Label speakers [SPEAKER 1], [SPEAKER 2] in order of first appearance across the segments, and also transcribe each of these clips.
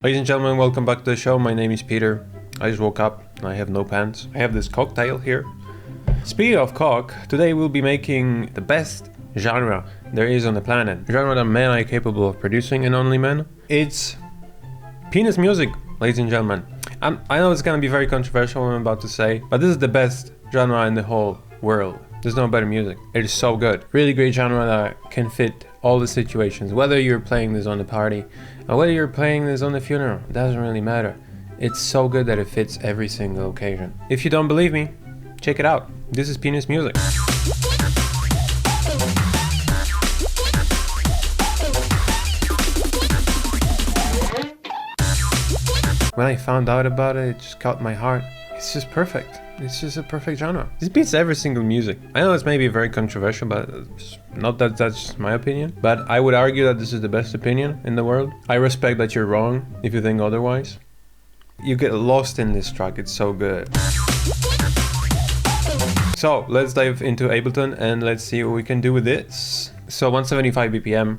[SPEAKER 1] Ladies and gentlemen, welcome back to the show. My name is Peter. I just woke up and I have no pants. I have this cocktail here. Speaking of cock, today we'll be making the best genre there is on the planet. A genre that men are capable of producing, and only men. It's penis music, ladies and gentlemen. I know it's gonna be very controversial what I'm about to say, but this is the best genre in the whole world. There's no better music. It is so good. Really great genre that can fit all the situations. Whether you're playing this on the party or whether you're playing this on the funeral, it doesn't really matter. It's so good that it fits every single occasion. If you don't believe me, check it out. This is penis music. When I found out about it, it just caught my heart. It's just perfect. It's just a perfect genre. This beats every single music. I know it's maybe very controversial, but not that that's just my opinion. But I would argue that this is the best opinion in the world. I respect that you're wrong if you think otherwise. You get lost in this track, it's so good. So let's dive into Ableton and let's see what we can do with this. So 175 BPM.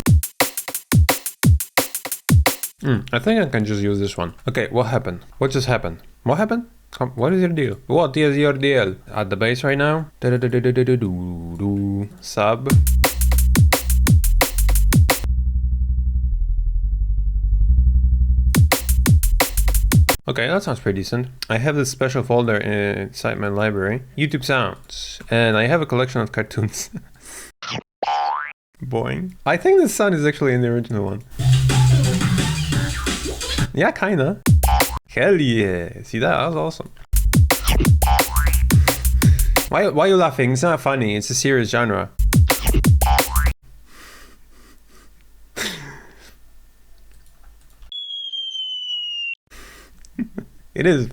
[SPEAKER 1] I think I can just use this one. Okay, what happened? What just happened? What happened? What is your deal? What is your deal? At the bass right now. Sub. Okay, that sounds pretty decent. I have this special folder inside my library. YouTube sounds. And I have a collection of cartoons. Boing. I think this sound is actually in the original one. Yeah, kinda. Hell yeah. See that? That was awesome. Why are you laughing? It's not funny. It's a serious genre. It is.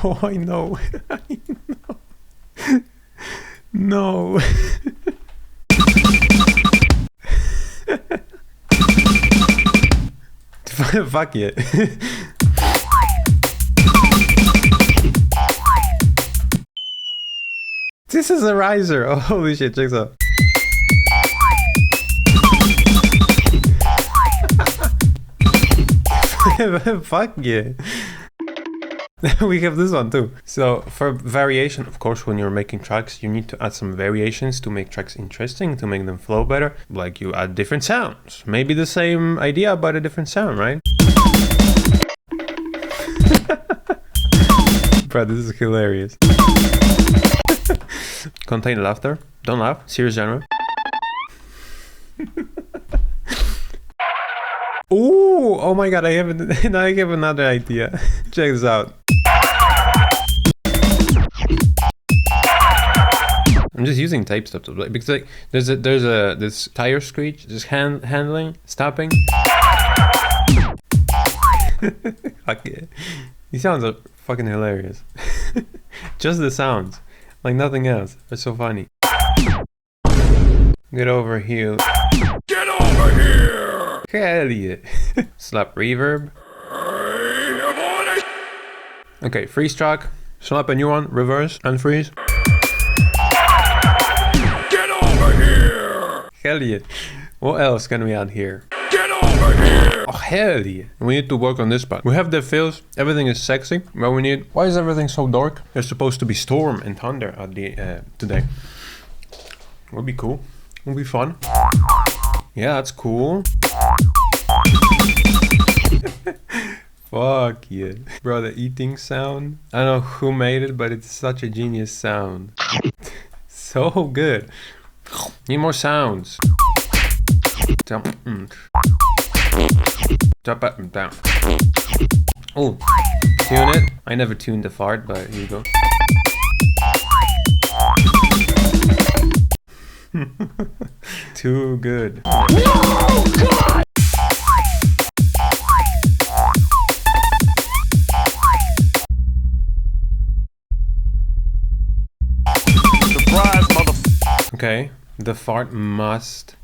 [SPEAKER 1] Oh, I know. I know. No. Fuck it. This is a riser. Oh, holy shit, check this out. Fuck yeah. We have this one too. So for variation, of course, when you're making tracks, you need to add some variations to make tracks interesting, to make them flow better. Like you add different sounds. Maybe the same idea, but a different sound, right? Bro, this is hilarious. Contain laughter. Don't laugh. Serious genre. Ooh, oh my god, I have another idea. Check this out. I'm just using tape stuff because like there's this tire screech, just handling, stopping. Fuck yeah. These sounds are fucking hilarious. Just the sounds, like nothing else. They're so funny. Get over here. Get over here! Hell yeah. Slap reverb. Okay, freeze track. Slap a new one, reverse, unfreeze. Get over here! Hell yeah. What else can we add here? Get over here! Oh, hell yeah. We need to work on this part. We have the fills, everything is sexy, but we need... Why is everything so dark? There's supposed to be storm and thunder at the today. Would be cool. Would be fun. Yeah, that's cool. Fuck yeah. Bro, the eating sound. I don't know who made it, but it's such a genius sound. So good. Need more sounds. Drop it down. Oh, tune it. I never tuned the fart, but here you go. Too good. No, God! Surprise, motherfucker. Okay, the fart must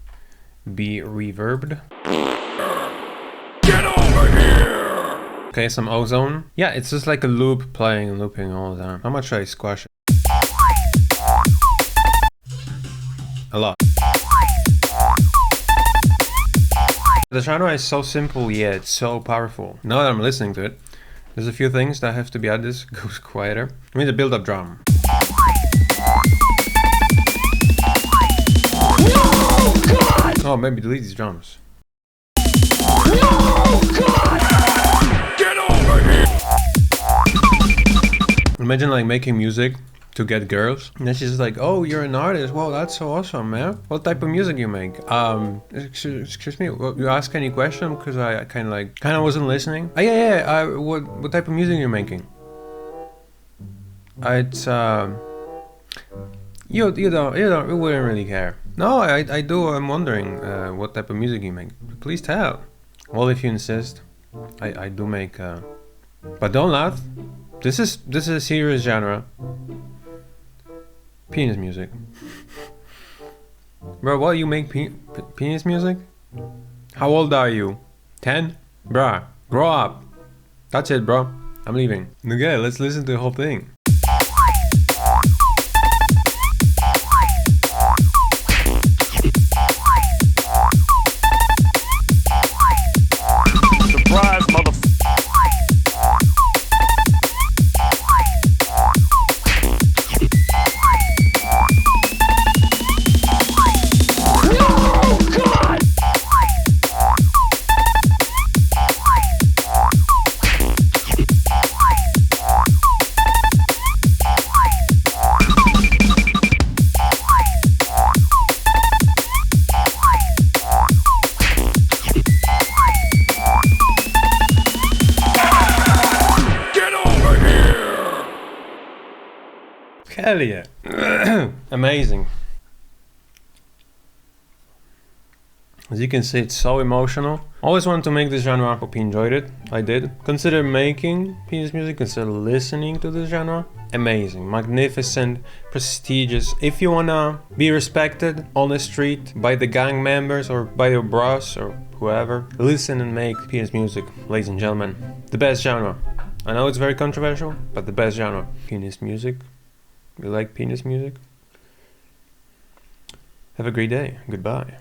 [SPEAKER 1] be reverbed. Get over here! Okay, some ozone. Yeah, it's just like a loop playing and looping all the time. How much should I squash it? A lot. The genre is so simple yet so powerful. Now that I'm listening to it, there's a few things that have to be added. This goes quieter. I mean the build-up drum. Oh, maybe delete these drums. Get over here! Imagine like making music to get girls, and then she's like, "Oh, you're an artist. Wow, that's so awesome, man. What type of music you make?" Excuse me. You ask any question because I kind of wasn't listening. Oh, yeah. What type of music you're making? It's you wouldn't really care. No, I do. I'm wondering what type of music you make. Please tell. Well, if you insist, I do make. But don't laugh. This is a serious genre. Penis music. Bro, what, you make penis music? How old are you? 10? Bruh, grow up. That's it, bro. I'm leaving. Okay, let's listen to the whole thing.
[SPEAKER 2] Surprise, mother.
[SPEAKER 1] Hell yeah. Amazing. As you can see, it's so emotional. Always wanted to make this genre. Hope you enjoyed it. I did. Consider making penis music. Consider listening to this genre. Amazing, magnificent, prestigious. If you wanna be respected on the street by the gang members or by your boss or whoever, listen and make penis music, ladies and gentlemen. The best genre. I know it's very controversial, but the best genre. Penis music. You like penis music? Have a great day. Goodbye.